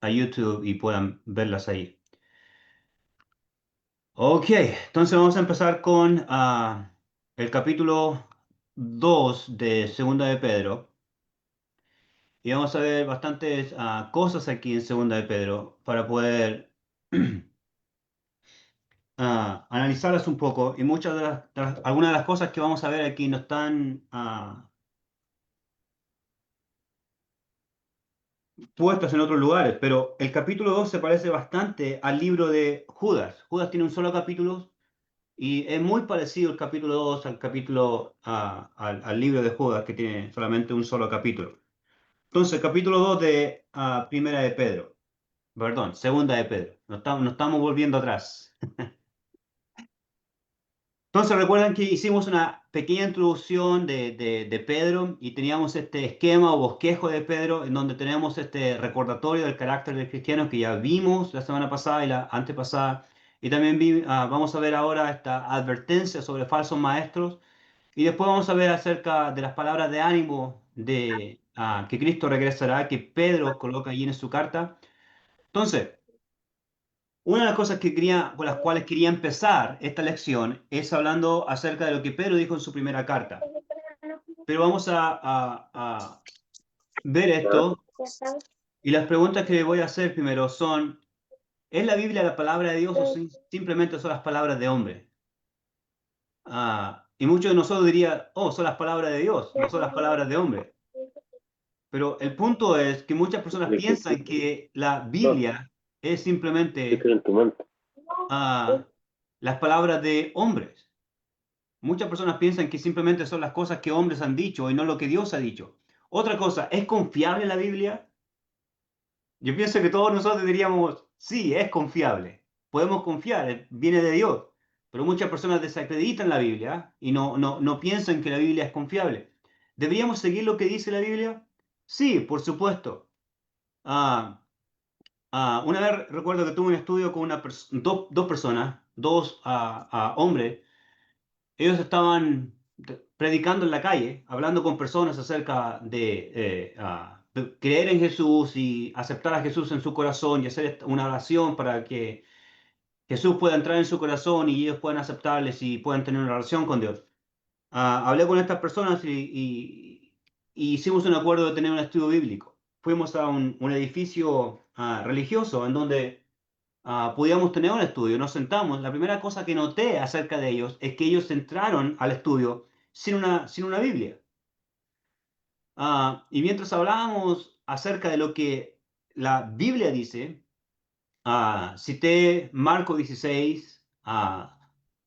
a YouTube y puedan verlas ahí. Ok, entonces vamos a empezar con el capítulo 2 de Segunda de Pedro. Y vamos a ver bastantes cosas aquí en Segunda de Pedro para poder analizarlas un poco. Y muchas algunas de las cosas que vamos a ver aquí no están puestas en otros lugares, pero el capítulo 2 se parece bastante al libro de Judas. Judas tiene un solo capítulo y es muy parecido el capítulo 2 al capítulo, al libro de Judas, que tiene solamente un solo capítulo. Entonces, capítulo 2 de Primera de Pedro, perdón, Segunda de Pedro. No estamos volviendo atrás. Entonces, recuerdan que hicimos una pequeña introducción de Pedro y teníamos este esquema o bosquejo de Pedro en donde tenemos este recordatorio del carácter del cristiano que ya vimos la semana pasada y la antepasada. Y también vamos a ver ahora esta advertencia sobre falsos maestros. Y después vamos a ver acerca de las palabras de ánimo que Cristo regresará, que Pedro coloca allí en su carta. Entonces, una de las cosas con las cuales quería empezar esta lección es hablando acerca de lo que Pedro dijo en su primera carta. Pero vamos a ver esto y las preguntas que le voy a hacer primero son, ¿es la Biblia la palabra de Dios o simplemente son las palabras de hombre? Y muchos de nosotros dirían, oh, son las palabras de Dios, no son las palabras de hombre. Pero el punto es que muchas personas piensan que la Biblia es simplemente ah, las palabras de hombres. Muchas personas piensan que simplemente son las cosas que hombres han dicho y no lo que Dios ha dicho. Otra cosa, ¿es confiable la Biblia? Yo pienso que todos nosotros diríamos, sí, es confiable. Podemos confiar, viene de Dios. Pero muchas personas desacreditan la Biblia y no piensan que la Biblia es confiable. ¿Deberíamos seguir lo que dice la Biblia? Sí, por supuesto. Ah, una vez recuerdo que tuve un estudio con dos personas, dos hombres. Ellos estaban predicando en la calle, hablando con personas acerca de creer en Jesús y aceptar a Jesús en su corazón y hacer una oración para que Jesús pueda entrar en su corazón y ellos puedan aceptarles y puedan tener una relación con Dios. Hablé con estas personas y hicimos un acuerdo de tener un estudio bíblico. Fuimos a un edificio religioso en donde podíamos tener un estudio. Nos sentamos. La primera cosa que noté acerca de ellos es que ellos entraron al estudio sin una Biblia. Y mientras hablábamos acerca de lo que la Biblia dice, cité Marco 16,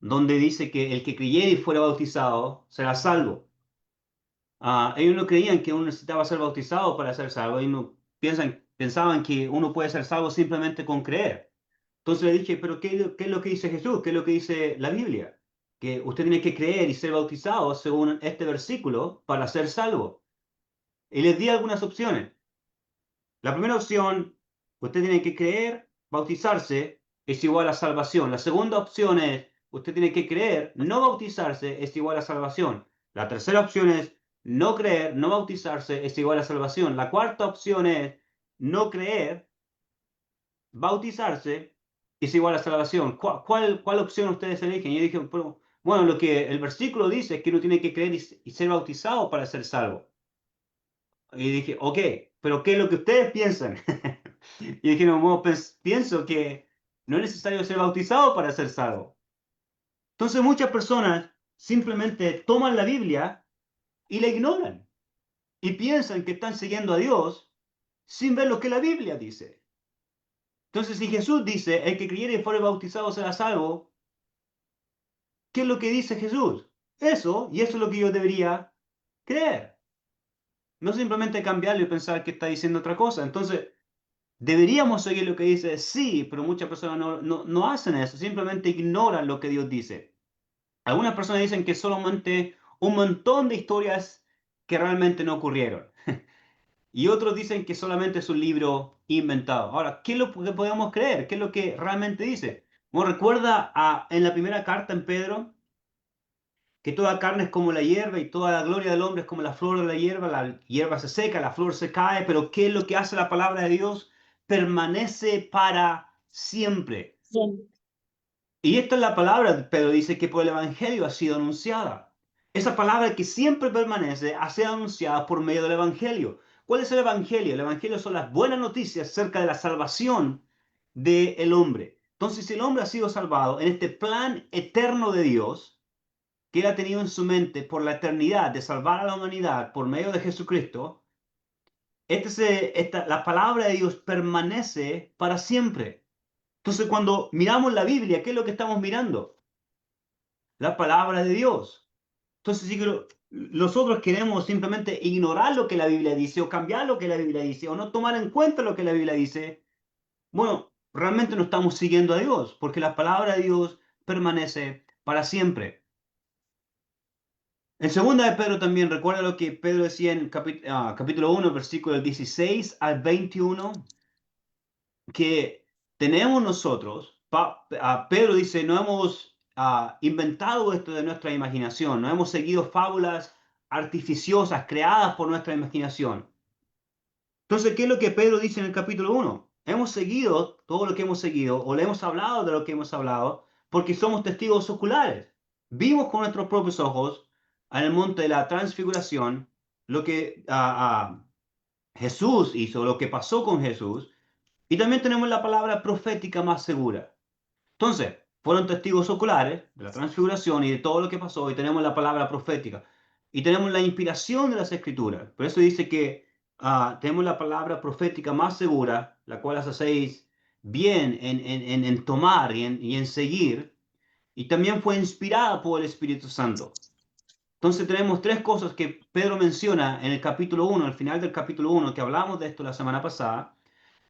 donde dice que el que creyere y fuera bautizado será salvo. Ellos no creían que uno necesitaba ser bautizado para ser salvo. Ellos no pensaban que uno puede ser salvo simplemente con creer. Entonces le dije, pero ¿qué es lo que dice Jesús? ¿Qué es lo que dice la Biblia? Que usted tiene que creer y ser bautizado según este versículo para ser salvo. Y les di algunas opciones. La primera opción, usted tiene que creer, bautizarse, es igual a salvación. La segunda opción es, usted tiene que creer, no bautizarse, es igual a salvación. La tercera opción es, no creer, no bautizarse, es igual a salvación. La cuarta opción es, no creer, bautizarse, es igual a salvación. ¿Cuál opción ustedes eligen? Y yo dije, bueno, lo que el versículo dice es que uno tiene que creer y ser bautizado para ser salvo. Y dije, ok, pero ¿qué es lo que ustedes piensan? Y dije, no, bueno, pues pienso que no es necesario ser bautizado para ser salvo. Entonces muchas personas simplemente toman la Biblia y la ignoran y piensan que están siguiendo a Dios sin ver lo que la Biblia dice. Entonces, si Jesús dice, el que creyere y fuere bautizado será salvo, ¿qué es lo que dice Jesús? Eso, y eso es lo que yo debería creer. No simplemente cambiarlo y pensar que está diciendo otra cosa. Entonces, deberíamos seguir lo que dice, sí, pero muchas personas no hacen eso, simplemente ignoran lo que Dios dice. Algunas personas dicen que solamente un montón de historias que realmente no ocurrieron. Y otros dicen que solamente es un libro inventado. Ahora, ¿qué es lo que podemos creer? ¿Qué es lo que realmente dice? Bueno, recuerda en la primera carta en Pedro que toda carne es como la hierba y toda la gloria del hombre es como la flor de la hierba se seca, la flor se cae, pero ¿qué es lo que hace la palabra de Dios? permanece para siempre. Sí. Y esta es la palabra, Pedro dice que por el Evangelio ha sido anunciada. Esa palabra que siempre permanece ha sido anunciada por medio del Evangelio. ¿Cuál es el Evangelio? El Evangelio son las buenas noticias acerca de la salvación del hombre. Entonces, si el hombre ha sido salvado en este plan eterno de Dios, que él ha tenido en su mente por la eternidad de salvar a la humanidad por medio de Jesucristo, la palabra de Dios permanece para siempre. Entonces, cuando miramos la Biblia, ¿qué es lo que estamos mirando? La palabra de Dios. Entonces, si nosotros queremos simplemente ignorar lo que la Biblia dice o cambiar lo que la Biblia dice o no tomar en cuenta lo que la Biblia dice, bueno, realmente no estamos siguiendo a Dios, porque la palabra de Dios permanece para siempre. En segunda de Pedro también, recuerda lo que Pedro decía en capítulo 1, versículos 16 al 21, que tenemos nosotros, Pedro dice, no hemos inventado esto de nuestra imaginación, no hemos seguido fábulas artificiosas creadas por nuestra imaginación. Entonces, ¿qué es lo que Pedro dice en el capítulo 1? Hemos seguido todo lo que hemos seguido, o le hemos hablado de lo que hemos hablado, porque somos testigos oculares. Vimos con nuestros propios ojos en el monte de la transfiguración lo que Jesús hizo, lo que pasó con Jesús, y también tenemos la palabra profética más segura. Entonces, fueron testigos oculares de la transfiguración y de todo lo que pasó, y tenemos la palabra profética. Y tenemos la inspiración de las escrituras. Por eso dice que tenemos la palabra profética más segura, la cual hacéis bien en tomar y en seguir. Y también fue inspirada por el Espíritu Santo. Entonces tenemos tres cosas que Pedro menciona en el capítulo 1, al final del capítulo 1, que hablamos de esto la semana pasada.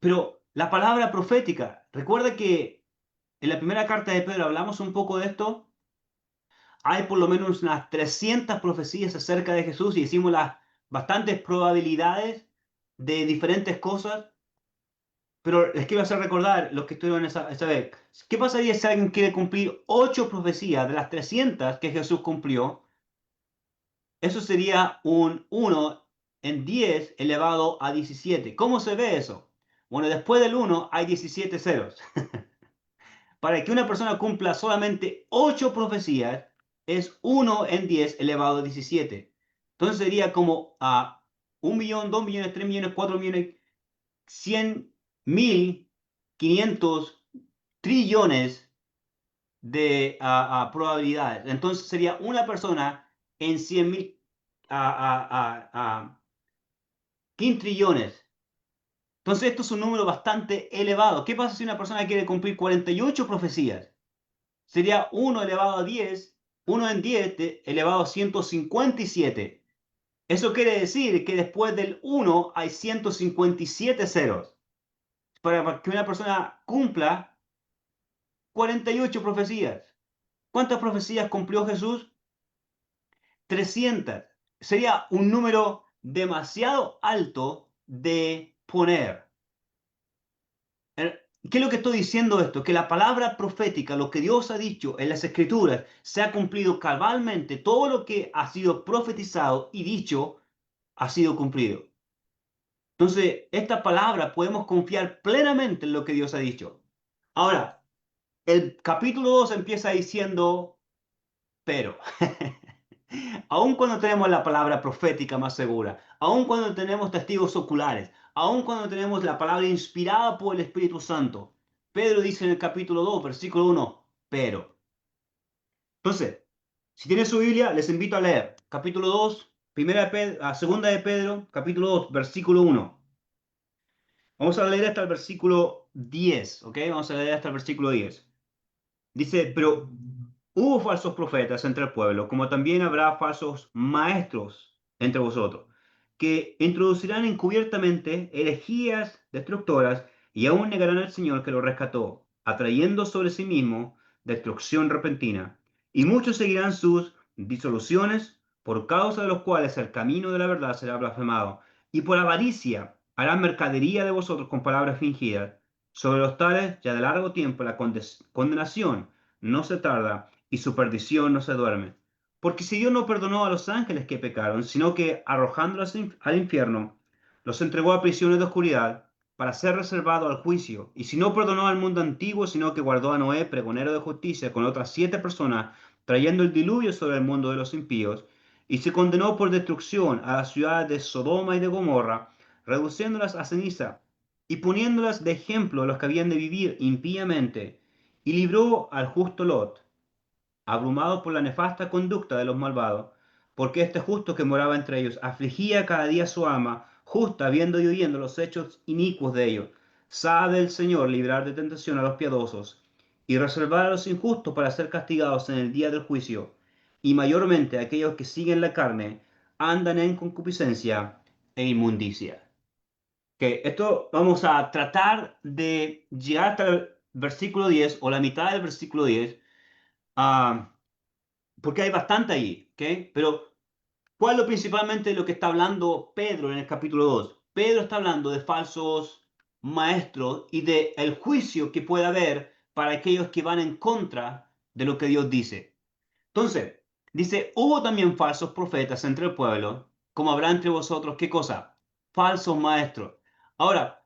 Pero la palabra profética, recuerda que en la primera carta de Pedro hablamos un poco de esto. Hay por lo menos unas 300 profecías acerca de Jesús y hicimos las bastantes probabilidades de diferentes cosas. Pero les quiero hacer recordar, los que estuvieron esa vez, ¿qué pasaría si alguien quiere cumplir 8 profecías de las 300 que Jesús cumplió? Eso sería un 1 en 10 elevado a 17. ¿Cómo se ve eso? Bueno, después del 1 hay 17 ceros. Para que una persona cumpla solamente 8 profecías, es 1 en 10 elevado a 17. Entonces sería como a 1 millón, 2 millones, 3 millones, 4 millones, 100 mil, 500 trillones de probabilidades. Entonces sería una persona en 100 mil, 15 trillones. Entonces esto es un número bastante elevado. ¿Qué pasa si una persona quiere cumplir 48 profecías? Sería 1 elevado a 10, 1 en 10 elevado a 157. Eso quiere decir que después del 1 hay 157 ceros. Para que una persona cumpla 48 profecías. ¿Cuántas profecías cumplió Jesús? 300. Sería un número demasiado alto de poner. ¿Qué es lo que estoy diciendo esto? Que la palabra profética, lo que Dios ha dicho en las Escrituras, se ha cumplido cabalmente. Todo lo que ha sido profetizado y dicho ha sido cumplido. Entonces, esta palabra podemos confiar plenamente en lo que Dios ha dicho. Ahora, el capítulo 2 empieza diciendo, pero, aun cuando tenemos la palabra profética más segura, aun cuando tenemos testigos oculares, aun cuando tenemos la palabra inspirada por el Espíritu Santo, Pedro dice en el capítulo 2, versículo 1, pero. Entonces, si tienen su Biblia, les invito a leer capítulo 2, segunda de Pedro, capítulo 2, versículo 1. Vamos a leer hasta el versículo 10, ¿ok? Vamos a leer hasta el versículo 10. Dice, pero hubo falsos profetas entre el pueblo, como también habrá falsos maestros entre vosotros, que introducirán encubiertamente herejías destructoras y aún negarán al Señor que lo rescató, atrayendo sobre sí mismo destrucción repentina. Y muchos seguirán sus disoluciones, por causa de los cuales el camino de la verdad será blasfemado, y por avaricia harán mercadería de vosotros con palabras fingidas. Sobre los tales, ya de largo tiempo, la condenación no se tarda y su perdición no se duerme. Porque si Dios no perdonó a los ángeles que pecaron, sino que arrojándolos al infierno, los entregó a prisiones de oscuridad para ser reservado al juicio. Y si no perdonó al mundo antiguo, sino que guardó a Noé, pregonero de justicia, con otras 7 personas, trayendo el diluvio sobre el mundo de los impíos, y se condenó por destrucción a las ciudades de Sodoma y de Gomorra, reduciéndolas a ceniza, y poniéndolas de ejemplo a los que habían de vivir impíamente, y libró al justo Lot, abrumado por la nefasta conducta de los malvados, porque este justo que moraba entre ellos afligía cada día a su alma, justa viendo y oyendo los hechos inicuos de ellos. Sabe el Señor librar de tentación a los piadosos y reservar a los injustos para ser castigados en el día del juicio. Y mayormente aquellos que siguen la carne andan en concupiscencia e inmundicia. Que esto vamos a tratar de llegar hasta el versículo 10 o la mitad del versículo 10. Porque hay bastante ahí, ¿ok? Pero, ¿cuál es lo principalmente de lo que está hablando Pedro en el capítulo 2? Pedro está hablando de falsos maestros y de el juicio que puede haber para aquellos que van en contra de lo que Dios dice. Entonces, dice, hubo también falsos profetas entre el pueblo, como habrá entre vosotros, ¿qué cosa? Falsos maestros. Ahora,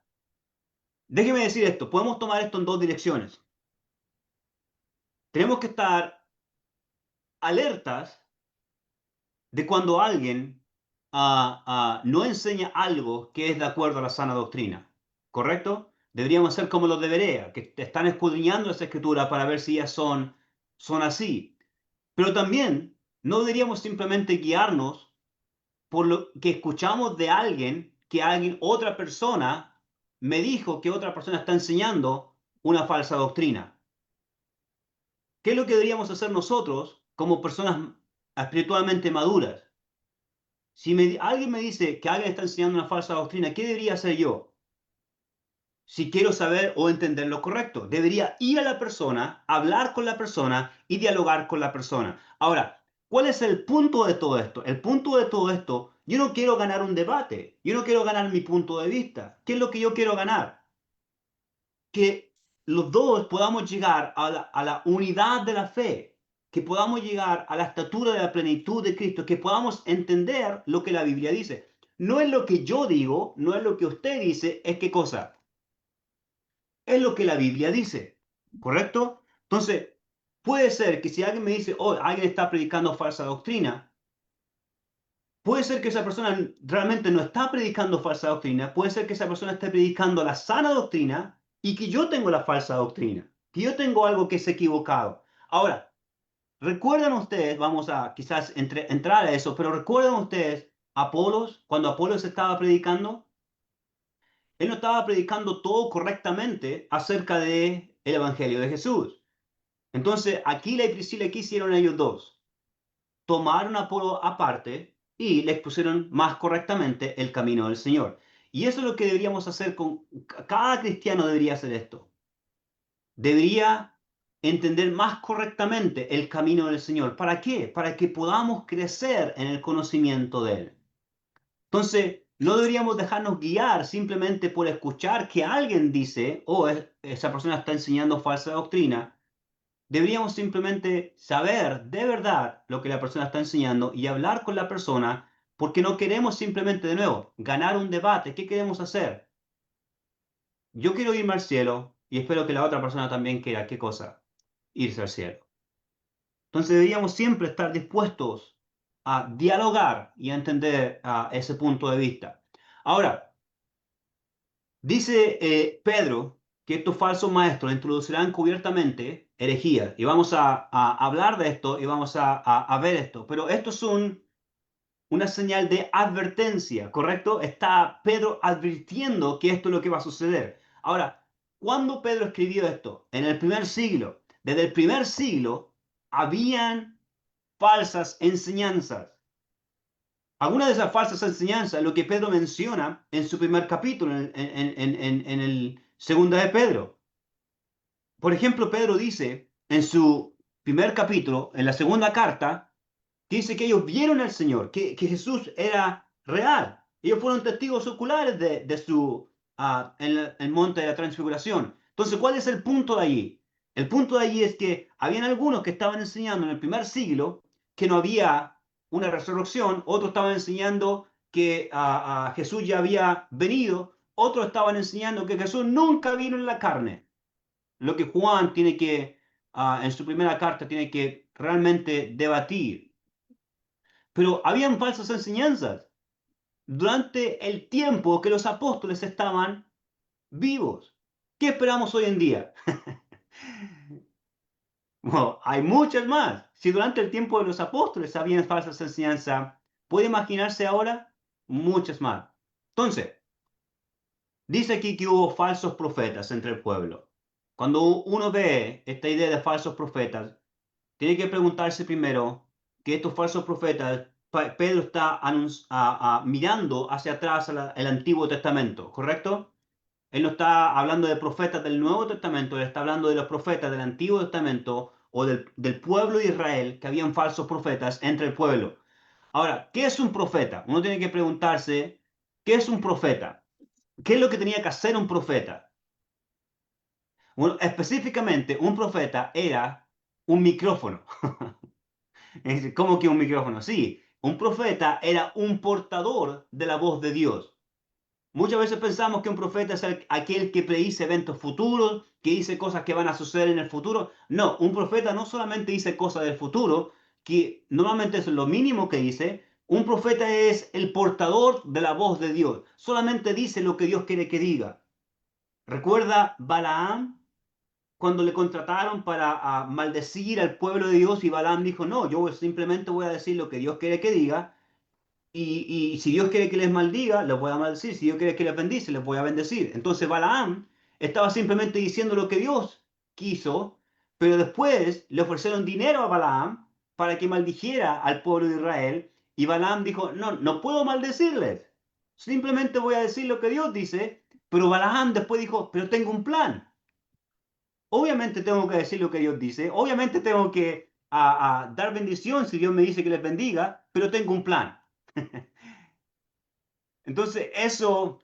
déjeme decir esto, podemos tomar esto en dos direcciones. Tenemos que estar alertas de cuando alguien no enseña algo que es de acuerdo a la sana doctrina, ¿correcto? Deberíamos ser como los de Berea, que están escudriñando esa escritura para ver si ellas son así. Pero también no deberíamos simplemente guiarnos por lo que escuchamos de alguien, que otra persona, me dijo que otra persona está enseñando una falsa doctrina. ¿Qué es lo que deberíamos hacer nosotros como personas espiritualmente maduras? Si alguien me dice que alguien está enseñando una falsa doctrina, ¿qué debería hacer yo? Si quiero saber o entender lo correcto, debería ir a la persona, hablar con la persona y dialogar con la persona. Ahora, ¿cuál es el punto de todo esto? El punto de todo esto, yo no quiero ganar un debate, yo no quiero ganar mi punto de vista. ¿Qué es lo que yo quiero ganar? Que los dos podamos llegar a la unidad de la fe, que podamos llegar a la estatura de la plenitud de Cristo, que podamos entender lo que la Biblia dice. No es lo que yo digo, no es lo que usted dice, es qué cosa. Es lo que la Biblia dice, ¿correcto? Entonces, puede ser que si alguien me dice, oh, alguien está predicando falsa doctrina, puede ser que esa persona realmente no está predicando falsa doctrina, puede ser que esa persona esté predicando la sana doctrina y que yo tengo la falsa doctrina, que yo tengo algo que es equivocado. Ahora, recuerdan ustedes, vamos a quizás entrar a eso, pero recuerdan ustedes Apolos, cuando Apolos estaba predicando, él no estaba predicando todo correctamente acerca del Evangelio de Jesús. Entonces, Aquila y Priscila, ¿qué hicieron ellos dos? Tomaron a Apolo aparte y le expusieron más correctamente el camino del Señor. Y eso es lo que deberíamos hacer con cada cristiano. Debería hacer esto. Debería entender más correctamente el camino del Señor. ¿Para qué? Para que podamos crecer en el conocimiento de Él. Entonces, no deberíamos dejarnos guiar simplemente por escuchar que alguien dice, oh, esa persona está enseñando falsa doctrina. Deberíamos simplemente saber de verdad lo que la persona está enseñando y hablar con la persona, porque no queremos simplemente, de nuevo, ganar un debate. ¿Qué queremos hacer? Yo quiero irme al cielo y espero que la otra persona también quiera. ¿Qué cosa? Irse al cielo. Entonces deberíamos siempre estar dispuestos a dialogar y a entender ese punto de vista. Ahora, dice Pedro que estos falsos maestros introducirán cubiertamente herejías. Y vamos a hablar de esto y vamos a ver esto. Pero esto es una señal de advertencia, ¿correcto? Está Pedro advirtiendo que esto es lo que va a suceder. Ahora, ¿cuándo Pedro escribió esto? En el primer siglo. Desde el primer siglo habían falsas enseñanzas. Algunas de esas falsas enseñanzas, lo que Pedro menciona en su primer capítulo, en el segundo de Pedro. Por ejemplo, Pedro dice en su primer capítulo, en la segunda carta, que dice que ellos vieron al Señor, que Jesús era real. Ellos fueron testigos oculares de en el monte de la transfiguración. Entonces, ¿cuál es el punto de allí? El punto de allí es que habían algunos que estaban enseñando en el primer siglo que no había una resurrección, otros estaban enseñando que Jesús ya había venido, Otros estaban enseñando que Jesús nunca vino en la carne. Lo que Juan tiene que, en su primera carta, tiene que realmente debatir. Pero habían falsas enseñanzas durante el tiempo que los apóstoles estaban vivos. ¿Qué esperamos hoy en día? Bueno, hay muchas más. Si durante el tiempo de los apóstoles habían falsas enseñanzas, ¿puede imaginarse ahora? Muchas más. Entonces, dice aquí que hubo falsos profetas entre el pueblo. Cuando uno ve esta idea de falsos profetas, tiene que preguntarse primero que estos falsos profetas, Pedro está mirando hacia atrás al Antiguo Testamento, ¿correcto? Él no está hablando de profetas del Nuevo Testamento, él está hablando de los profetas del Antiguo Testamento o del pueblo de Israel, que habían falsos profetas entre el pueblo. Ahora, ¿qué es un profeta? Uno tiene que preguntarse, ¿qué es un profeta? ¿Qué es lo que tenía que hacer un profeta? Bueno, específicamente, un profeta era un micrófono. ¿Cómo que un micrófono? Sí, un profeta era un portador de la voz de Dios. Muchas veces pensamos que un profeta es aquel que predice eventos futuros, que dice cosas que van a suceder en el futuro. No, un profeta no solamente dice cosas del futuro, que normalmente es lo mínimo que dice. Un profeta es el portador de la voz de Dios. Solamente dice lo que Dios quiere que diga. ¿Recuerda Balaam cuando le contrataron para maldecir al pueblo de Dios y Balaam dijo, no, yo simplemente voy a decir lo que Dios quiere que diga? Y si Dios quiere que les maldiga, les voy a maldecir. Si Dios quiere que les bendice, les voy a bendecir. Entonces Balaam estaba simplemente diciendo lo que Dios quiso, pero después le ofrecieron dinero a Balaam para que maldijera al pueblo de Israel. Y Balaam dijo, no, no puedo maldecirles. Simplemente voy a decir lo que Dios dice. Pero Balaam después dijo, pero tengo un plan. Obviamente tengo que decir lo que Dios dice. Obviamente tengo que dar bendición si Dios me dice que les bendiga, pero tengo un plan. Entonces, eso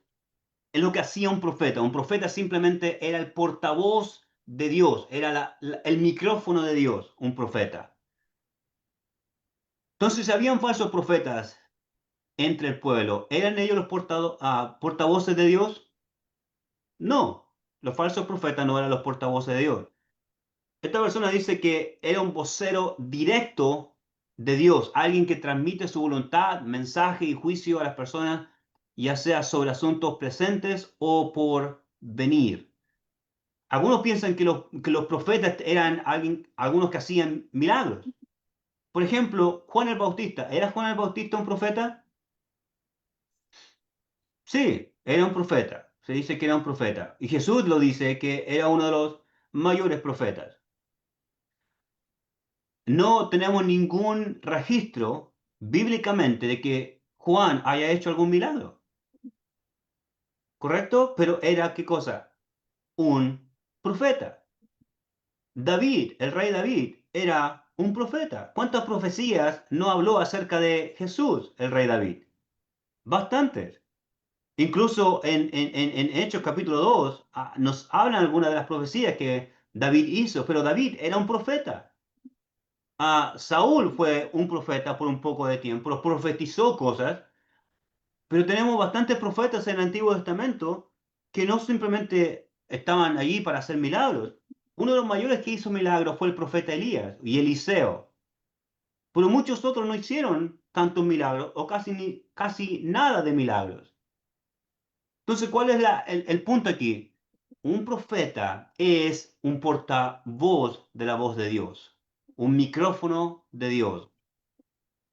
es lo que hacía un profeta. Un profeta simplemente era el portavoz de Dios, era el micrófono de Dios, un profeta. Entonces, si habían falsos profetas entre el pueblo, ¿eran ellos los portavoces de Dios? No, los falsos profetas no eran los portavoces de Dios. Esta persona dice que era un vocero directo de Dios, alguien que transmite su voluntad, mensaje y juicio a las personas, ya sea sobre asuntos presentes o por venir. Algunos piensan que los profetas eran algunos que hacían milagros. Por ejemplo, Juan el Bautista. ¿Era Juan el Bautista un profeta? Sí, era un profeta. Se dice que era un profeta. Y Jesús lo dice que era uno de los mayores profetas. No tenemos ningún registro bíblicamente de que Juan haya hecho algún milagro, ¿correcto? Pero era, ¿qué cosa? Un profeta. David, el rey David, era un profeta. ¿Cuántas profecías no habló acerca de Jesús, el rey David? Bastantes. Incluso en Hechos capítulo 2 nos hablan algunas de las profecías que David hizo, pero David era un profeta. Saúl fue un profeta por un poco de tiempo, profetizó cosas, pero tenemos bastantes profetas en el Antiguo Testamento que no simplemente estaban allí para hacer milagros. Uno de los mayores que hizo milagros fue el profeta Elías y Eliseo, pero muchos otros no hicieron tantos milagros o casi nada de milagros. Entonces, ¿cuál es el punto aquí? Un profeta es un portavoz de la voz de Dios, un micrófono de Dios.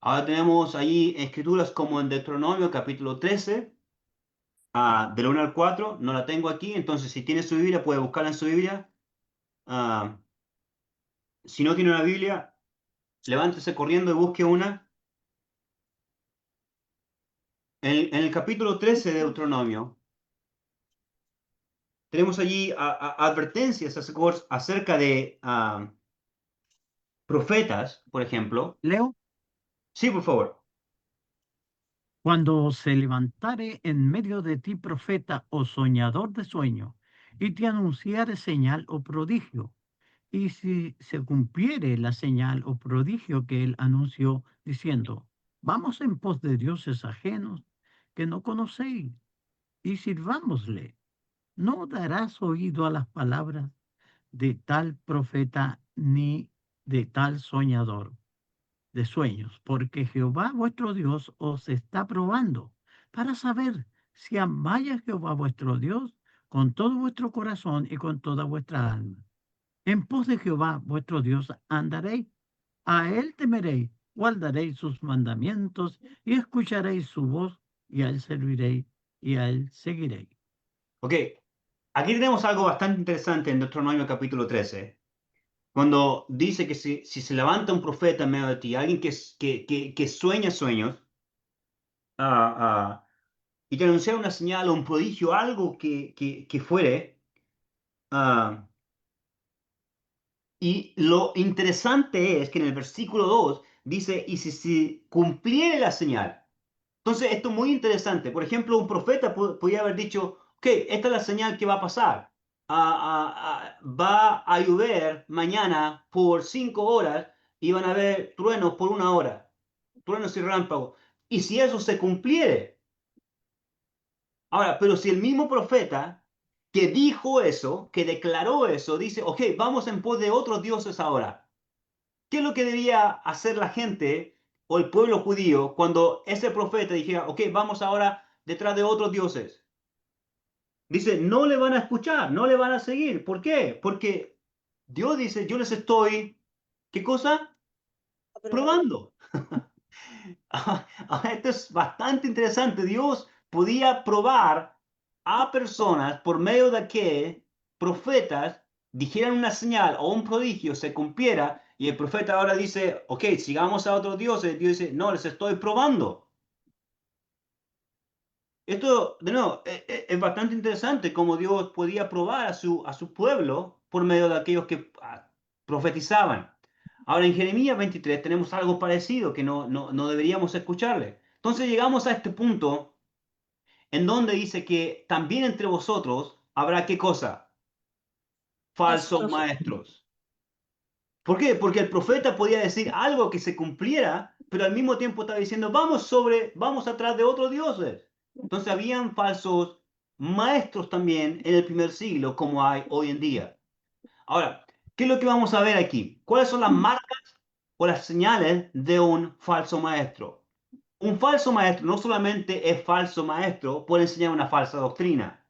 Ahora tenemos allí escrituras como en Deuteronomio capítulo 13, del 1 al 4. No la tengo aquí, entonces si tiene su Biblia puede buscarla en su Biblia. Ah, si no tiene una Biblia, levántese corriendo y busque una. En el capítulo 13 de Deuteronomio, tenemos allí advertencias acerca de profetas, por ejemplo. Leo, Sí, por favor. cuando se levantare en medio de ti profeta o soñador de sueño, y te anunciare señal o prodigio, y si se cumpliere la señal o prodigio que él anunció, diciendo, vamos en pos de dioses ajenos que no conocéis, y sirvámosle. No darás oído a las palabras de tal profeta ni de tal soñador de sueños, porque Jehová vuestro Dios os está probando para saber si amáis a Jehová vuestro Dios con todo vuestro corazón y con toda vuestra alma. En pos de Jehová vuestro Dios andaréis, a él temeréis, guardaréis sus mandamientos y escucharéis su voz y a él serviréis y a él seguiréis. Ok, aquí tenemos algo bastante interesante en Deuteronomio capítulo 13, cuando dice que si se levanta un profeta en medio de ti, alguien que sueña sueños, ah, ah, y te anuncia una señal o un prodigio, algo que fuere, ah, y lo interesante es que en el versículo 2 dice, y si cumpliere la señal. Entonces, esto es muy interesante. Por ejemplo, un profeta podría haber dicho, ok, esta es la señal que va a pasar. Va a llover mañana por 5 horas y van a haber truenos por 1 hora, truenos y relámpagos. Y si eso se cumpliere. Ahora, pero si el mismo profeta que dijo eso, que declaró eso, dice, ok, vamos en pos de otros dioses ahora. ¿Qué es lo que debía hacer la gente o el pueblo judío cuando ese profeta dijera, ok, vamos ahora detrás de otros dioses? Dice, no le van a escuchar, no le van a seguir. ¿Por qué? Porque Dios dice, yo les estoy, ¿qué cosa? Probando. Esto es bastante interesante. Dios podía probar a personas por medio de que profetas dijeran una señal o un prodigio se cumpliera y el profeta ahora dice, ok, sigamos a otros dioses. Dios dice, no, les estoy probando. Esto, de nuevo, es bastante interesante cómo Dios podía probar a su pueblo por medio de aquellos que profetizaban. Ahora, en Jeremías 23 tenemos algo parecido que no deberíamos escucharle. Entonces llegamos a este punto en donde dice que también entre vosotros habrá ¿qué cosa? Falsos Falsos. maestros. ¿Por qué? Porque el profeta podía decir algo que se cumpliera, pero al mismo tiempo estaba diciendo, vamos atrás de otros dioses. Entonces habían falsos maestros también en el primer siglo, como hay hoy en día. Ahora, ¿qué es lo que vamos a ver aquí? ¿Cuáles son las marcas o las señales de un falso maestro? Un falso maestro no solamente es falso maestro, puede enseñar una falsa doctrina.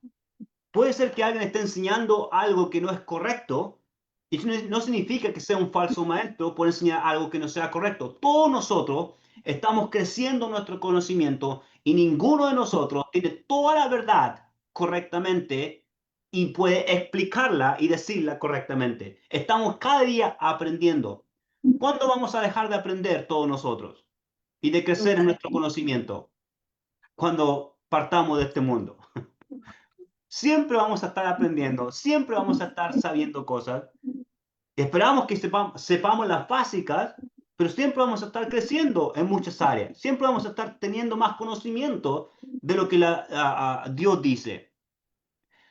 Puede ser que alguien esté enseñando algo que no es correcto y eso no significa que sea un falso maestro por enseñar algo que no sea correcto. Todos nosotros estamos creciendo en nuestro conocimiento y ninguno de nosotros tiene toda la verdad correctamente y puede explicarla y decirla correctamente. Estamos cada día aprendiendo. ¿Cuándo vamos a dejar de aprender todos nosotros y de crecer en nuestro conocimiento? Cuando partamos de este mundo. Siempre vamos a estar aprendiendo, siempre vamos a estar sabiendo cosas. Esperamos que sepamos las básicas, pero siempre vamos a estar creciendo en muchas áreas. Siempre vamos a estar teniendo más conocimiento de lo que Dios dice.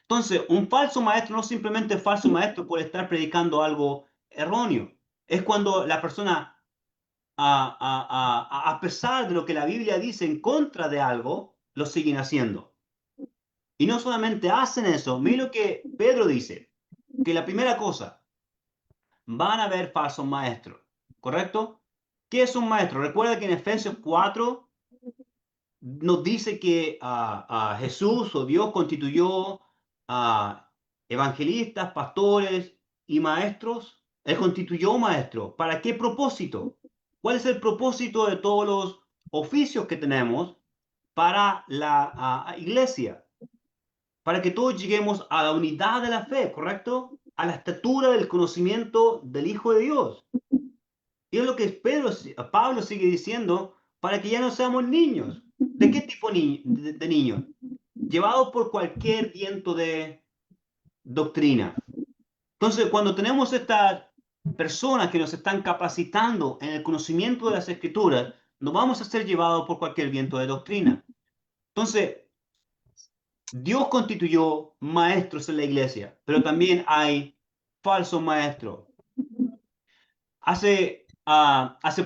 Entonces, un falso maestro no simplemente es falso maestro por estar predicando algo erróneo. Es cuando la persona, a pesar de lo que la Biblia dice en contra de algo, lo siguen haciendo. Y no solamente hacen eso, mira lo que Pedro dice, que la primera cosa, van a haber falsos maestros, ¿correcto? ¿Qué es un maestro? Recuerda que en Efesios 4 nos dice que Jesús o Dios constituyó a evangelistas, pastores y maestros. Él constituyó maestros. ¿Para qué propósito? ¿Cuál es el propósito de todos los oficios que tenemos para la iglesia? Para que todos lleguemos a la unidad de la fe, ¿correcto? A la estatura del conocimiento del Hijo de Dios. Y es lo que Pablo sigue diciendo, para que ya no seamos niños. ¿De qué tipo de niños? Llevados por cualquier viento de doctrina. Entonces, cuando tenemos estas personas que nos están capacitando en el conocimiento de las Escrituras, no vamos a ser llevados por cualquier viento de doctrina. Entonces, Dios constituyó maestros en la iglesia, pero también hay falsos maestros. Hace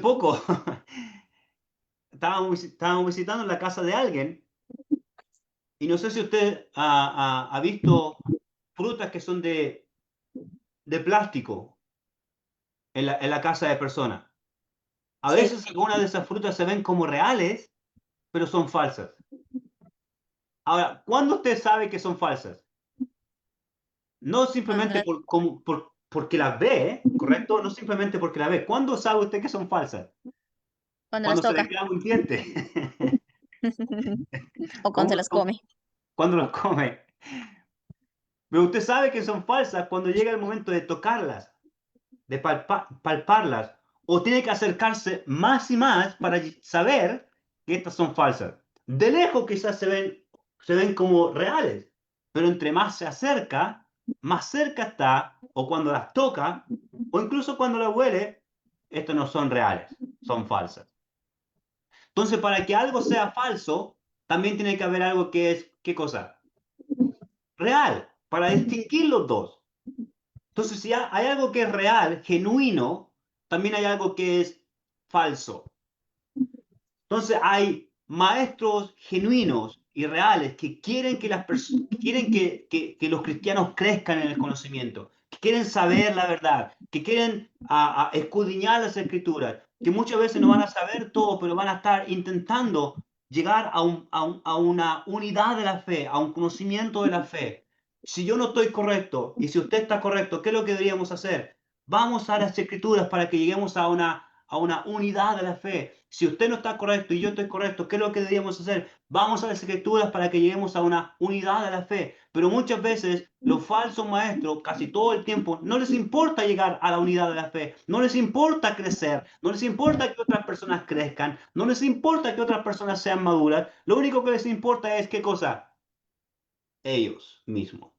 poco estábamos visitando la casa de alguien Y no sé si usted ha visto frutas que son de plástico en la casa de personas. A Sí, veces algunas de esas frutas se ven como reales, pero son falsas. Ahora, ¿cuándo usted sabe que son falsas? No cuando simplemente la- porque las ve, ¿correcto? No simplemente porque las ve. ¿Cuándo sabe usted que son falsas? cuando las Cuando se le toca clava un diente. o cuando se ¿Cómo- las cómo- come. Cuando los come. Pero usted sabe que son falsas cuando llega el momento de tocarlas, de palparlas, o tiene que acercarse más y más para saber que estas son falsas. De lejos quizás se ven como reales, pero entre más se acerca, más cerca está, o cuando las toca, o incluso cuando las huele, estas no son reales, son falsas. Entonces, para que algo sea falso, también tiene que haber algo que es, ¿qué cosa? Real, para distinguir los dos. Entonces, si hay algo que es real, genuino, también hay algo que es falso. Entonces, hay maestros genuinos y reales que quieren quieren que los cristianos crezcan en el conocimiento, que quieren saber la verdad, que quieren escudriñar las escrituras, que muchas veces no van a saber todo, pero van a estar intentando llegar a una unidad de la fe, a un conocimiento de la fe. Si yo no estoy correcto y si usted está correcto, ¿qué es lo que deberíamos hacer? Vamos a las escrituras para que lleguemos a una unidad de la fe. Si usted no está correcto y yo estoy correcto, ¿qué es lo que deberíamos hacer? Vamos a las escrituras para que lleguemos a una unidad de la fe. Pero muchas veces los falsos maestros, casi todo el tiempo, no les importa llegar a la unidad de la fe, no les importa crecer, no les importa que otras personas crezcan, no les importa que otras personas sean maduras. Lo único que les importa es qué cosa? Ellos mismos.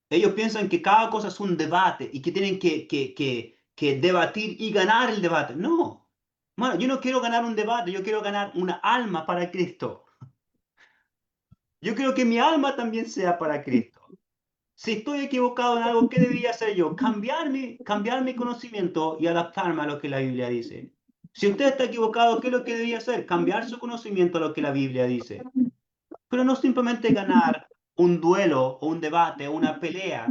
Ellos piensan que cada cosa es un debate y que tienen que debatir y ganar el debate. No, bueno, yo no quiero ganar un debate, yo quiero ganar una alma para Cristo. Yo quiero que mi alma también sea para Cristo. Si estoy equivocado en algo, ¿qué debería hacer yo? Cambiar mi conocimiento y adaptarme a lo que la Biblia dice. Si usted está equivocado, ¿qué es lo que debería hacer? Cambiar su conocimiento a lo que la Biblia dice. Pero no simplemente ganar un duelo o un debate o una pelea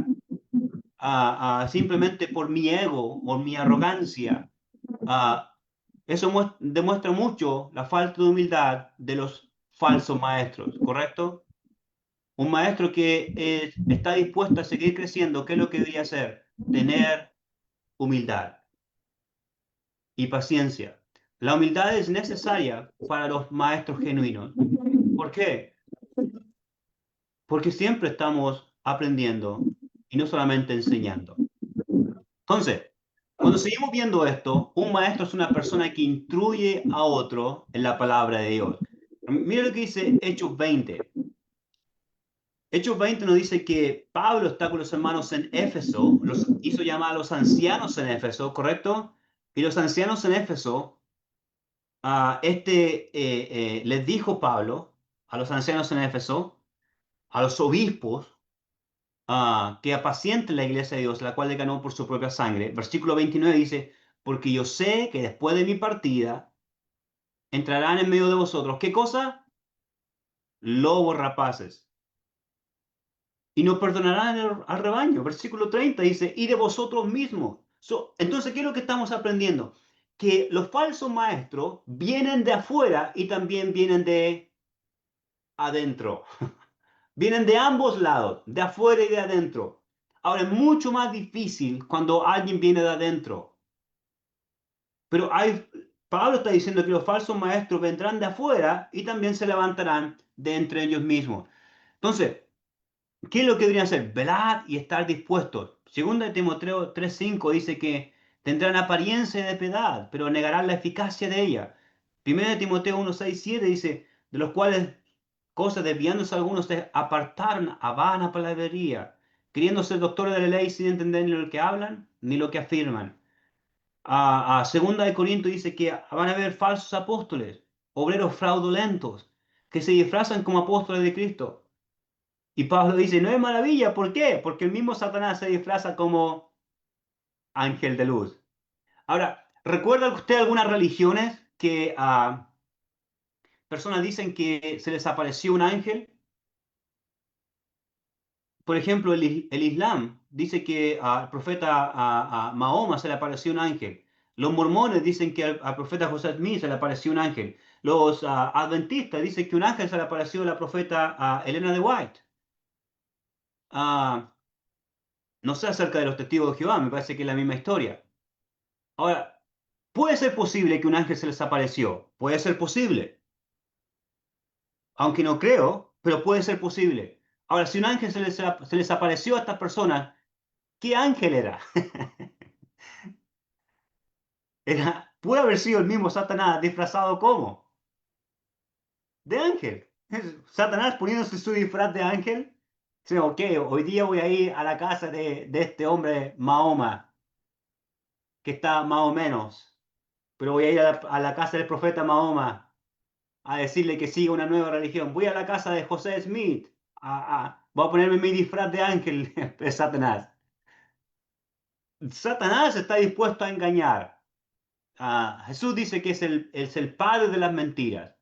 simplemente por mi ego o mi arrogancia. Ah, eso demuestra mucho la falta de humildad de los falsos maestros, ¿correcto? Un maestro que está dispuesto a seguir creciendo, ¿qué es lo que debería hacer? Tener humildad y paciencia. La humildad es necesaria para los maestros genuinos. ¿Por qué? Porque siempre estamos aprendiendo y no solamente enseñando. Entonces, cuando seguimos viendo esto, un maestro es una persona que instruye a otro en la palabra de Dios. Mira lo que dice Hechos 20. Hechos 20 nos dice que Pablo está con los hermanos en Éfeso, los hizo llamar a los ancianos en Éfeso, ¿correcto? Y los ancianos en Éfeso, les dijo Pablo a los ancianos en Éfeso, a los obispos, que apacienten la iglesia de Dios, la cual le ganó por su propia sangre. Versículo 29 dice, porque yo sé que después de mi partida entrarán en medio de vosotros, ¿qué cosa? Lobos rapaces. Y no perdonarán al rebaño. Versículo 30 dice, y de vosotros mismos. Entonces, ¿qué es lo que estamos aprendiendo? Que los falsos maestros vienen de afuera y también vienen de adentro. Vienen de ambos lados, de afuera y de adentro. Ahora, es mucho más difícil cuando alguien viene de adentro. Pero Pablo está diciendo que los falsos maestros vendrán de afuera y también se levantarán de entre ellos mismos. Entonces, ¿qué es lo que deberían hacer? Velad y estar dispuestos. Segunda de Timoteo 3:5 dice que tendrán apariencia de piedad, pero negarán la eficacia de ella. Primera de Timoteo 1:6-7 dice, de los cuales cosas desviándose algunos se apartaron a vana palabrería, queriendo ser doctores de la ley sin entender ni lo que hablan ni lo que afirman. Segunda de Corinto dice que van a haber falsos apóstoles, obreros fraudulentos, que se disfrazan como apóstoles de Cristo. Y Pablo dice, no es maravilla, ¿por qué? Porque el mismo Satanás se disfraza como ángel de luz. Ahora, ¿recuerda usted algunas religiones personas dicen que se les apareció un ángel. Por ejemplo, el Islam dice que al profeta a Mahoma se le apareció un ángel. Los mormones dicen que al profeta José Smith se le apareció un ángel. Los adventistas dicen que un ángel se le apareció a la profeta Elena de White. Ah, no sé acerca de los testigos de Jehová, me parece que es la misma historia. Ahora, puede ser posible que un ángel se les apareció. Puede ser posible. Aunque no creo, pero puede ser posible. Ahora, si un ángel se les apareció a estas personas, ¿qué ángel era? Puede haber sido el mismo Satanás disfrazado como de ángel. Satanás poniéndose su disfraz de ángel. Sí, ok, hoy día voy a ir a la casa de este hombre Mahoma, que está más o menos, pero voy a ir a la casa del profeta Mahoma a decirle que siga una nueva religión. Voy a la casa de José Smith, voy a ponerme mi disfraz de ángel de Satanás. Satanás está dispuesto a engañar. Jesús dice que es el padre de las mentiras.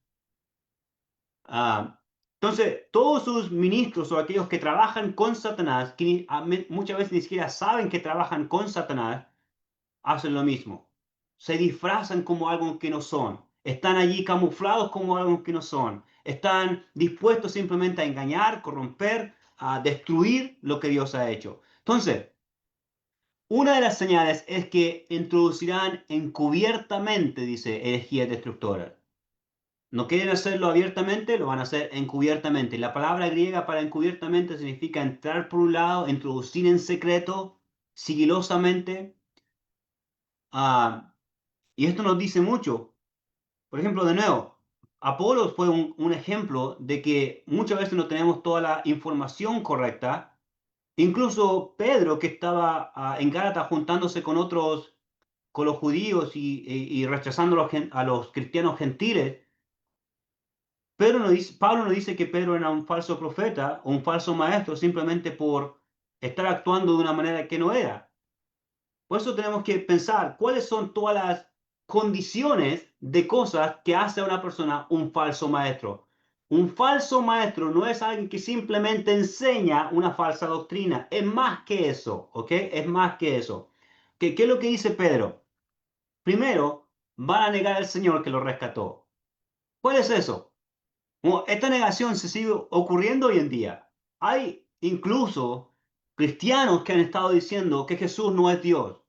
Ah, entonces, todos sus ministros o aquellos que trabajan con Satanás, que muchas veces ni siquiera saben que trabajan con Satanás, hacen lo mismo. Se disfrazan como algo que no son. Están allí camuflados como algo que no son. Están dispuestos simplemente a engañar, corromper, a destruir lo que Dios ha hecho. Entonces, una de las señales es que introducirán encubiertamente, dice, herejías destructoras. No quieren hacerlo abiertamente, lo van a hacer encubiertamente. La palabra griega para encubiertamente significa entrar por un lado, introducir en secreto, sigilosamente. Ah, y esto nos dice mucho. Por ejemplo, de nuevo, Apolos fue un ejemplo de que muchas veces no tenemos toda la información correcta. Incluso Pedro, que estaba en Gálatas juntándose con los judíos y rechazando a los cristianos gentiles, Pablo no dice que Pedro era un falso profeta o un falso maestro simplemente por estar actuando de una manera que no era. Por eso tenemos que pensar cuáles son todas las condiciones de cosas que hace a una persona un falso maestro. Un falso maestro no es alguien que simplemente enseña una falsa doctrina. Es más que eso, ¿ok? Es más que eso. ¿Qué es lo que dice Pedro? Primero, van a negar al Señor que lo rescató. ¿Cuál es eso? Bueno, esta negación se sigue ocurriendo hoy en día. Hay incluso cristianos que han estado diciendo que Jesús no es Dios.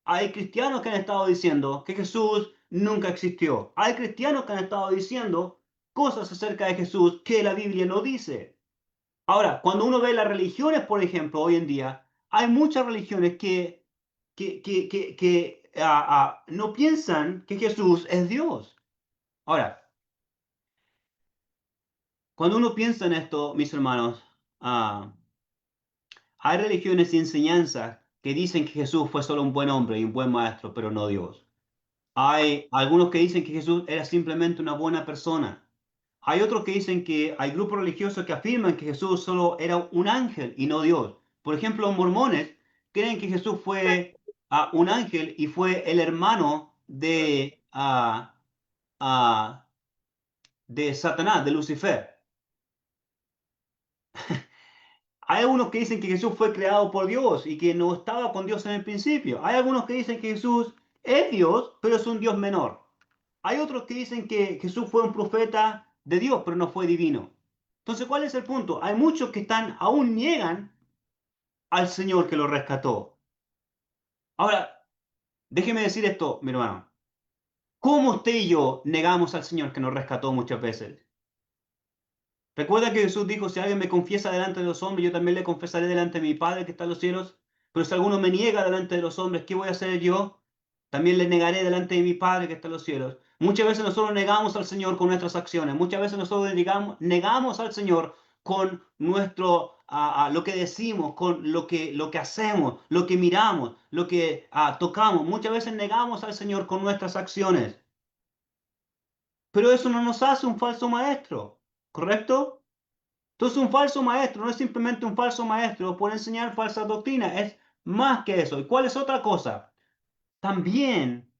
Hay cristianos que han estado diciendo que Jesús nunca existió. Hay cristianos que han estado diciendo cosas acerca de Jesús que la Biblia no dice. Ahora, cuando uno ve las religiones, por ejemplo, hoy en día, hay muchas religiones que no piensan que Jesús es Dios. Ahora, cuando uno piensa en esto, mis hermanos, ah, hay religiones y enseñanzas que dicen que Jesús fue solo un buen hombre y un buen maestro, pero no Dios. Hay algunos que dicen que Jesús era simplemente una buena persona. Hay otros que dicen que hay grupos religiosos que afirman que Jesús solo era un ángel y no Dios. Por ejemplo, los mormones creen que Jesús fue un ángel y fue el hermano de Satanás, de Lucifer. Hay algunos que dicen que Jesús fue creado por Dios y que no estaba con Dios en el principio. Hay algunos que dicen que Jesús es Dios, pero es un Dios menor. Hay otros que dicen que Jesús fue un profeta de Dios, pero no fue divino. Entonces, ¿cuál es el punto? Hay muchos que aún niegan al Señor que lo rescató. Ahora, déjeme decir esto, mi hermano. ¿Cómo usted y yo negamos al Señor que nos rescató muchas veces? Recuerda que Jesús dijo, si alguien me confiesa delante de los hombres, yo también le confesaré delante de mi Padre que está en los cielos. Pero si alguno me niega delante de los hombres, ¿qué voy a hacer yo? También le negaré delante de mi Padre que está en los cielos. Muchas veces nosotros negamos al Señor con nuestras acciones. Muchas veces nosotros negamos al Señor con lo que decimos, con lo que hacemos, lo que miramos, lo que tocamos. Muchas veces negamos al Señor con nuestras acciones. Pero eso no nos hace un falso maestro, ¿correcto? Entonces un falso maestro no es simplemente un falso maestro por enseñar falsas doctrinas, es más que eso. ¿Y cuál es otra cosa? También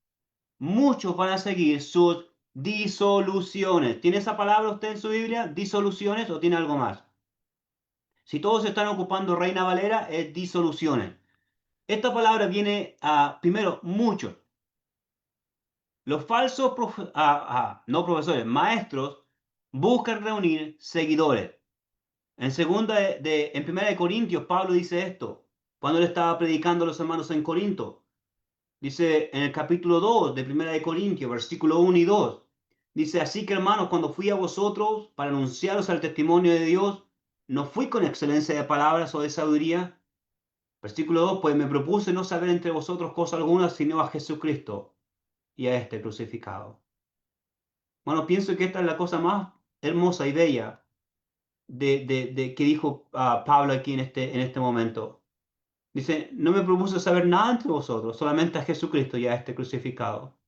muchos van a seguir sus disoluciones. ¿Tiene esa palabra usted en su Biblia? ¿Disoluciones o tiene algo más? Si todos están ocupando Reina Valera, es disoluciones. Esta palabra viene a, primero, mucho. Los falsos, no profesores, maestros, buscan reunir seguidores. En primera de Corintios, Pablo dice esto, cuando él estaba predicando a los hermanos en Corinto. Dice en el capítulo 2 de primera de Corintios, versículo 1 y 2. Dice, así que hermanos, cuando fui a vosotros para anunciaros el testimonio de Dios, no fui con excelencia de palabras o de sabiduría. Versículo 2, pues me propuse no saber entre vosotros cosa alguna, sino a Jesucristo y a este crucificado. Bueno, pienso que esta es la cosa más hermosa y bella de que dijo Pablo aquí en este momento. Dice, no me propuse saber nada entre vosotros, solamente a Jesucristo y a este crucificado.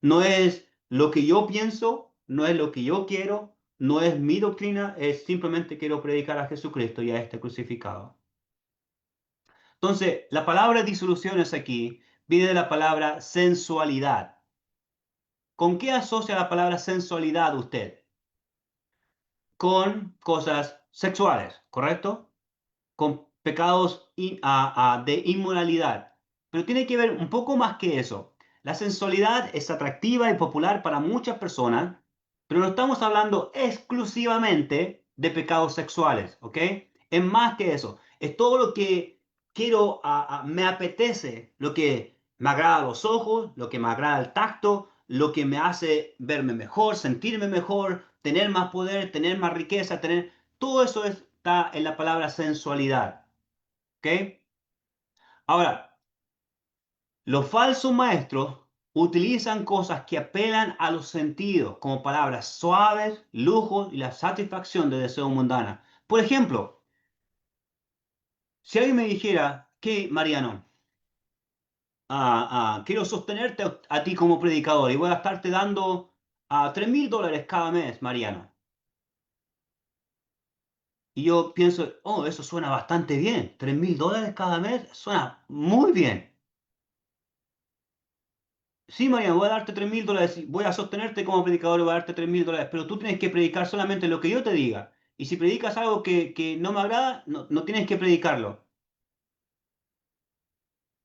No es lo que yo pienso, no es lo que yo quiero, no es mi doctrina, es simplemente quiero predicar a Jesucristo y a este crucificado. Entonces, la palabra disoluciones aquí viene de la palabra sensualidad. ¿Con qué asocia la palabra sensualidad usted? Con cosas sexuales, ¿correcto? Con pecados de inmoralidad. Pero tiene que ver un poco más que eso. La sensualidad es atractiva y popular para muchas personas, pero no estamos hablando exclusivamente de pecados sexuales, ¿ok? Es más que eso. Es todo lo que quiero, me apetece, lo que me agrada a los ojos, lo que me agrada el tacto, lo que me hace verme mejor, sentirme mejor, tener más poder, tener más riqueza, tener... Todo eso está en la palabra sensualidad. ¿Ok? Ahora, los falsos maestros utilizan cosas que apelan a los sentidos, como palabras suaves, lujos y la satisfacción de deseos mundanos. Por ejemplo, si alguien me dijera que, Mariano, quiero sostenerte a ti como predicador y voy a estarte dando $3,000 cada mes, Mariano. Y yo pienso, oh, eso suena bastante bien. $3,000 cada mes suena muy bien. Sí, María, voy a darte $3,000, voy a sostenerte como predicador y voy a darte $3,000, pero tú tienes que predicar solamente lo que yo te diga. Y si predicas algo que no me agrada, no tienes que predicarlo.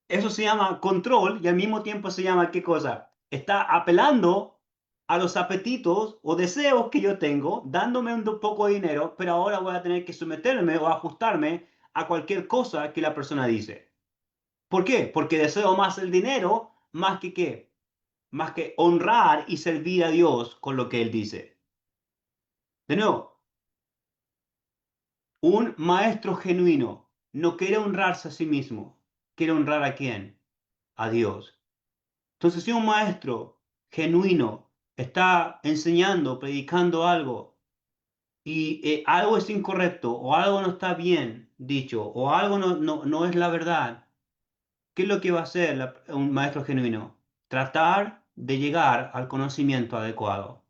Eso se llama control y al mismo tiempo se llama, ¿qué cosa? Está apelando a los apetitos o deseos que yo tengo, dándome un poco de dinero, pero ahora voy a tener que someterme o ajustarme a cualquier cosa que la persona dice. ¿Por qué? Porque deseo más el dinero, más que qué, más que honrar y servir a Dios con lo que Él dice. De nuevo, un maestro genuino no quiere honrarse a sí mismo, quiere honrar a quién, a Dios. Entonces, si un maestro genuino está enseñando, predicando algo y algo es incorrecto o algo no está bien dicho o algo no es la verdad, ¿qué es lo que va a hacer un maestro genuino? Tratar de llegar al conocimiento adecuado.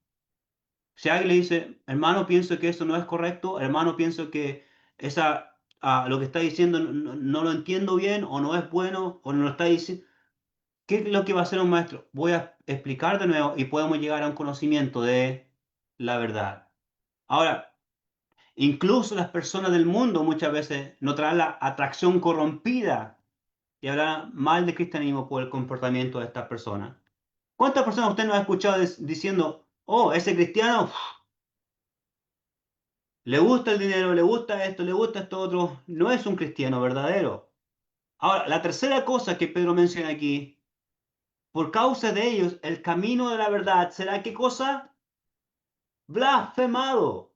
Si alguien le dice, hermano, pienso que eso no es correcto, hermano, pienso que lo que está diciendo no lo entiendo bien, o no es bueno, o no lo está diciendo, ¿qué es lo que va a hacer un maestro? Voy a explicar de nuevo y podemos llegar a un conocimiento de la verdad. Ahora, incluso las personas del mundo muchas veces no traen la atracción corrompida y hablan mal del cristianismo por el comportamiento de estas personas. ¿Cuántas personas usted no ha escuchado diciendo, oh, ese cristiano le gusta el dinero, le gusta esto otro, no es un cristiano verdadero? Ahora, la tercera cosa que Pedro menciona aquí, por causa de ellos, el camino de la verdad será ¿qué cosa? Blasfemado.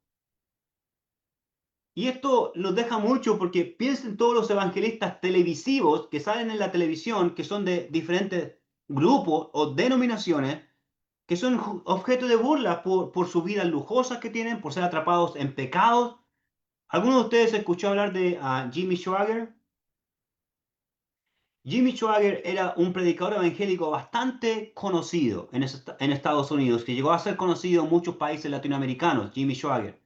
Y esto nos deja mucho porque piensen todos los evangelistas televisivos que salen en la televisión, que son de diferentes grupos o denominaciones, que son objeto de burla por sus vidas lujosas que tienen, por ser atrapados en pecados. ¿Alguno de ustedes escuchó hablar de Jimmy Swaggart? Jimmy Swaggart era un predicador evangélico bastante conocido en Estados Unidos, que llegó a ser conocido en muchos países latinoamericanos, Jimmy Swaggart.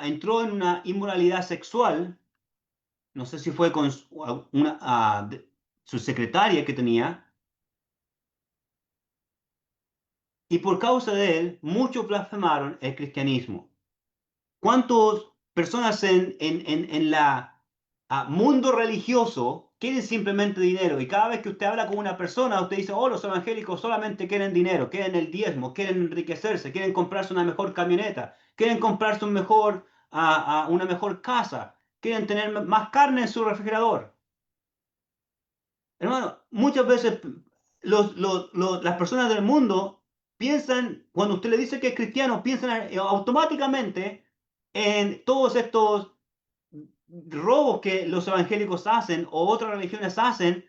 Entró en una inmoralidad sexual, no sé si fue con su secretaria que tenía, Y por causa de él, muchos blasfemaron el cristianismo. ¿Cuántas personas en la mundo religioso quieren simplemente dinero? Y cada vez que usted habla con una persona, usted dice, oh, los evangélicos solamente quieren dinero, quieren el diezmo, quieren enriquecerse, quieren comprarse una mejor camioneta, quieren comprarse una mejor casa, quieren tener más carne en su refrigerador. Hermano, muchas veces las personas del mundo piensan, cuando usted le dice que es cristiano, piensan automáticamente en todos estos robos que los evangélicos hacen o otras religiones hacen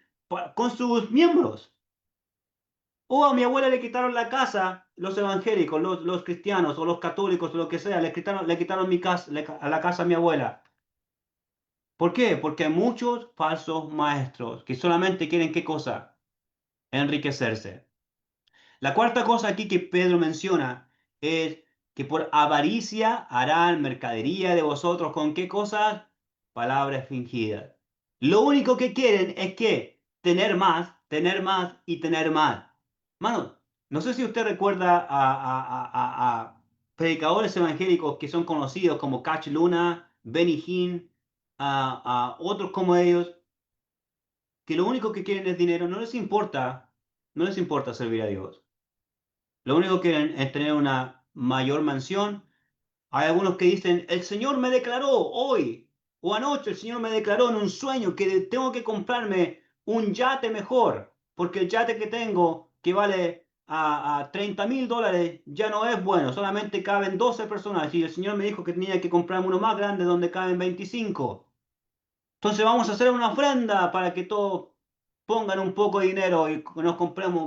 con sus miembros. O a mi abuela le quitaron la casa, los evangélicos, los cristianos o los católicos o lo que sea, le quitaron mi casa, a la casa a mi abuela. ¿Por qué? Porque hay muchos falsos maestros que solamente quieren qué cosa? Enriquecerse. La cuarta cosa aquí que Pedro menciona es que por avaricia harán mercadería de vosotros con qué cosas? Palabras fingidas. Lo único que quieren es que tener más y tener más. Mano, no sé si usted recuerda a predicadores evangélicos que son conocidos como Catch Luna, Benny Hinn, a otros como ellos, que lo único que quieren es dinero, no les importa servir a Dios. Lo único que quieren es tener una mayor mansión. Hay algunos que dicen, el Señor me declaró hoy o anoche, el Señor me declaró en un sueño que tengo que comprarme un yate mejor, porque el yate que tengo, que vale a $30,000, ya no es bueno, solamente caben 12 personas y el Señor me dijo que tenía que comprarme uno más grande donde caben 25. Entonces vamos a hacer una ofrenda para que todos pongan un poco de dinero y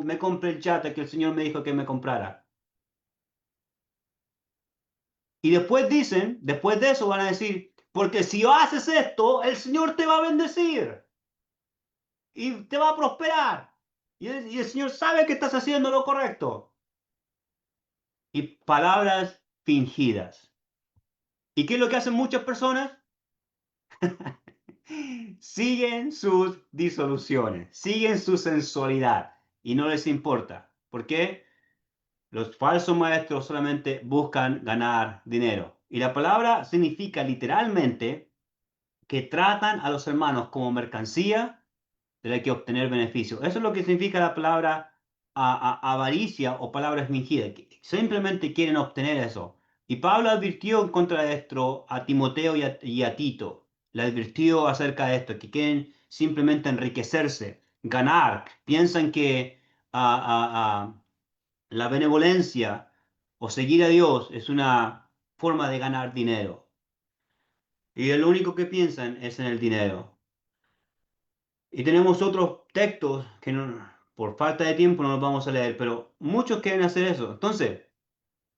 me compre el yate que el Señor me dijo que me comprara. Y después de eso van a decir, porque si haces esto, el Señor te va a bendecir y te va a prosperar. Y el Señor sabe que estás haciendo lo correcto. Y palabras fingidas. ¿Y qué es lo que hacen muchas personas? Siguen sus disoluciones, siguen su sensualidad y no les importa. ¿Por qué? Los falsos maestros solamente buscan ganar dinero. Y la palabra significa literalmente que tratan a los hermanos como mercancía de la que obtener beneficio. Eso es lo que significa la palabra avaricia o palabras fingidas. Que simplemente quieren obtener eso. Y Pablo advirtió en contra de esto a Timoteo y a Tito. Le advirtió acerca de esto, que quieren simplemente enriquecerse, ganar. Piensan que la benevolencia o seguir a Dios es una forma de ganar dinero. Y lo único que piensan es en el dinero. Y tenemos otros textos que por falta de tiempo no los vamos a leer, pero muchos quieren hacer eso. Entonces,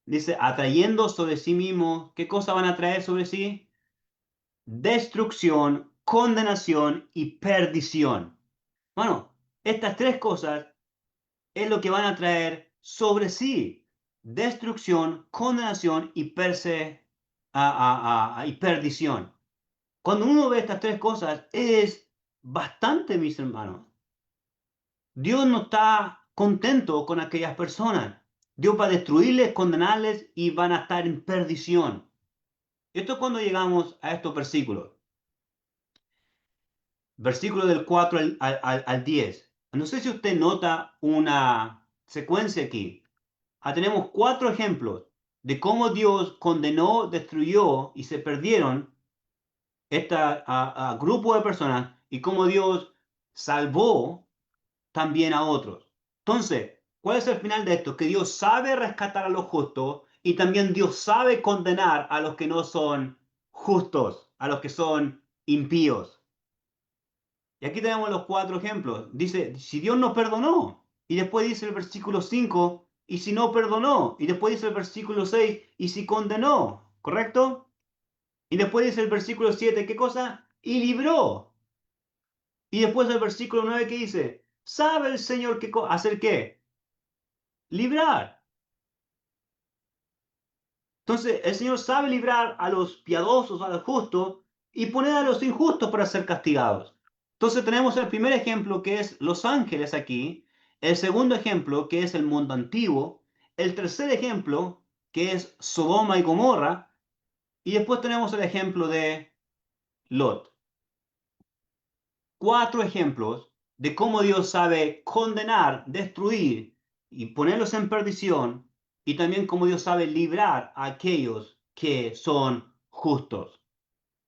dice, atrayendo sobre sí mismos, ¿qué cosa van a traer sobre sí? Destrucción, condenación y perdición. Bueno, estas tres cosas es lo que van a traer sobre sí. Destrucción, condenación y perdición. Cuando uno ve estas tres cosas, es bastante, mis hermanos. Dios no está contento con aquellas personas. Dios va a destruirles, condenarles y van a estar en perdición. Esto es cuando llegamos a estos versículos. Versículo del 4 al 10. No sé si usted nota una secuencia aquí. Tenemos cuatro ejemplos de cómo Dios condenó, destruyó y se perdieron este grupo de personas y cómo Dios salvó también a otros. Entonces, ¿cuál es el final de esto? Que Dios sabe rescatar a los justos y también Dios sabe condenar a los que no son justos, a los que son impíos. Y aquí tenemos los cuatro ejemplos. Dice, si Dios no perdonó, y después dice el versículo 5, y si no perdonó, y después dice el versículo 6, y si condenó, ¿correcto? Y después dice el versículo 7, ¿qué cosa? Y libró. Y después el versículo 9 que dice, ¿sabe el Señor hacer qué? Librar. Entonces, el Señor sabe librar a los piadosos, a los justos, y poner a los injustos para ser castigados. Entonces, tenemos el primer ejemplo que es los ángeles aquí, el segundo ejemplo que es el mundo antiguo, el tercer ejemplo, que es Sodoma y Gomorra, y después tenemos el ejemplo de Lot. 4 ejemplos de cómo Dios sabe condenar, destruir y ponerlos en perdición, y también cómo Dios sabe librar a aquellos que son justos.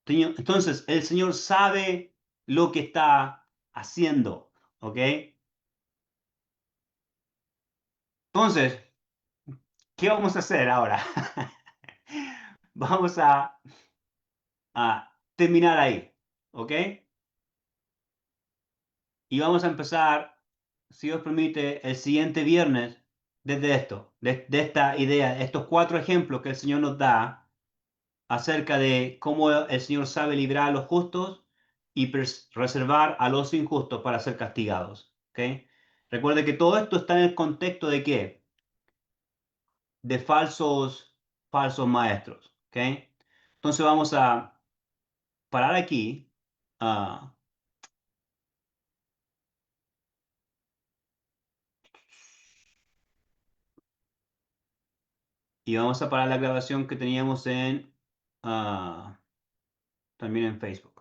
Entonces, el Señor sabe lo que está haciendo, ¿ok? Entonces, ¿qué vamos a hacer ahora? Vamos a terminar ahí, ¿ok? Y vamos a empezar, si Dios permite, el siguiente viernes desde esto, de esta idea, estos 4 ejemplos que el Señor nos da acerca de cómo el Señor sabe librar a los justos y reservar a los injustos para ser castigados, ¿ok? Recuerde que todo esto está en el contexto de qué? De falsos maestros, ¿ok? Entonces vamos a parar aquí. ah, Y vamos a parar la grabación que teníamos en también en Facebook.